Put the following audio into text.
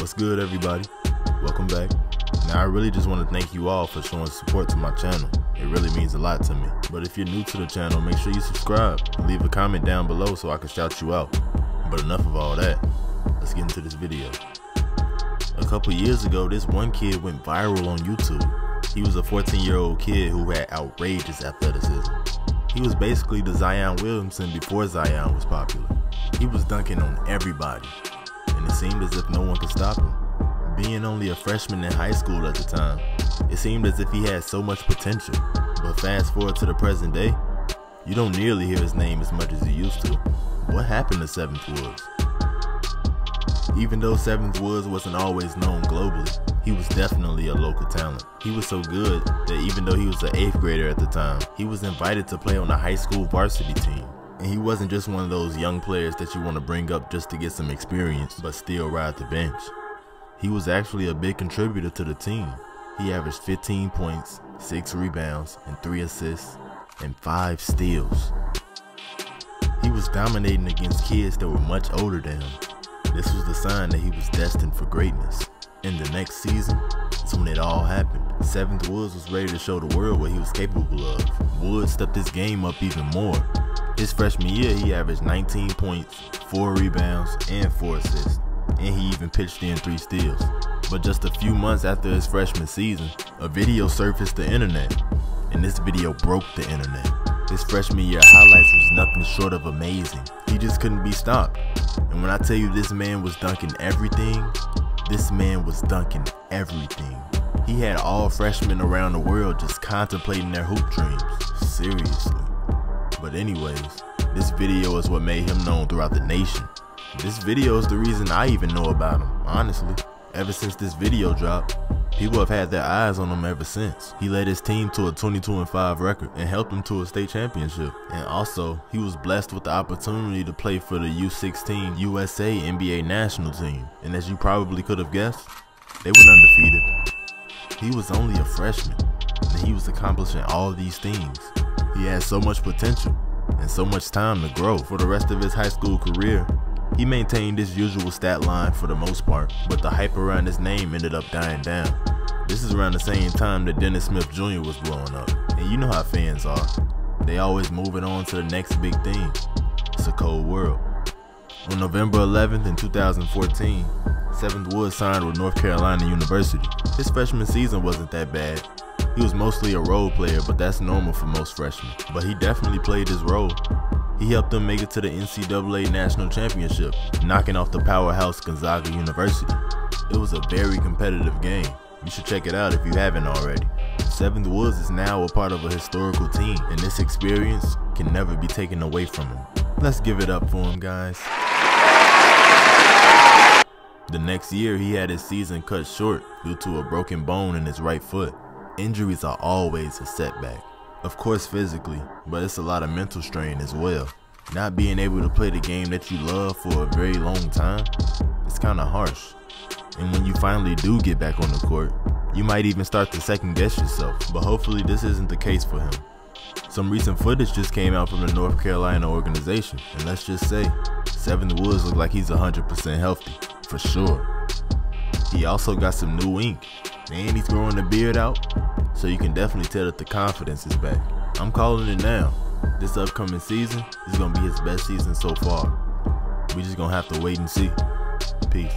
What's good, everybody? Welcome back. Now I really just want to thank you all for showing support to my channel. It really means a lot to me. But if you're new to the channel, make sure you subscribe and leave a comment down below so I can shout you out. But enough of all that, let's get into this video. A couple years ago, this one kid went viral on YouTube. He was a 14-year-old kid who had outrageous athleticism. He was basically the Zion Williamson before Zion was popular. He was dunking on everybody, and it seemed as if no one could stop him. Being only a freshman in high school at the time, it seemed as if he had so much potential. But fast forward to the present day, you don't nearly hear his name as much as you used to. What happened to 7th Woods? Even though 7th Woods wasn't always known globally, he was definitely a local talent. He was so good that even though he was an 8th grader at the time, he was invited to play on the high school varsity team. And he wasn't just one of those young players that you want to bring up just to get some experience, but still ride the bench. He was actually a big contributor to the team. He averaged 15 points, 6 rebounds, and 3 assists, and 5 steals. He was dominating against kids that were much older than him. This was the sign that he was destined for greatness. And the next season is when it all happened. 7th Woods was ready to show the world what he was capable of. Woods stepped his game up even more. His freshman year, he averaged 19 points, 4 rebounds, and 4 assists. And he even pitched in 3 steals. But just a few months after his freshman season, a video surfaced the internet. And this video broke the internet. His freshman year highlights was nothing short of amazing. He just couldn't be stopped. And when I tell you this man was dunking everything, this man was dunking everything. He had all freshmen around the world just contemplating their hoop dreams. Seriously. But anyways, this video is what made him known throughout the nation. This video is the reason I even know about him, honestly. Ever since this video dropped, people have had their eyes on him ever since. He led his team to a 22-5 record and helped them to a state championship. And also, he was blessed with the opportunity to play for the U16 USA NBA national team. And as you probably could have guessed, they went undefeated. He was only a freshman, and he was accomplishing all these things. He had so much potential and so much time to grow. For the rest of his high school career, he maintained his usual stat line for the most part, but the hype around his name ended up dying down. This is around the same time that Dennis Smith Jr. was blowing up. And you know how fans are. They always moving on to the next big thing. It's a cold world. On November 11th in 2014, 7th Woods signed with North Carolina University. His freshman season wasn't that bad. He was mostly a role player, but that's normal for most freshmen. But he definitely played his role. He helped them make it to the NCAA National Championship, knocking off the powerhouse Gonzaga University. It was a very competitive game. You should check it out if you haven't already. 7th Woods is now a part of a historical team, and this experience can never be taken away from him. Let's give it up for him, guys. The next year, he had his season cut short due to a broken bone in his right foot. Injuries are always a setback. Of course physically, but it's a lot of mental strain as well. Not being able to play the game that you love for a very long time, it's kinda harsh. And when you finally do get back on the court, you might even start to second guess yourself. But hopefully this isn't the case for him. Some recent footage just came out from the North Carolina organization, and let's just say, 7th Woods looks like he's 100% healthy, for sure. He also got some new ink, and he's growing the beard out, so you can definitely tell that the confidence is back. I'm calling it now. This upcoming season is gonna be his best season so far. We just gonna have to wait and see. Peace.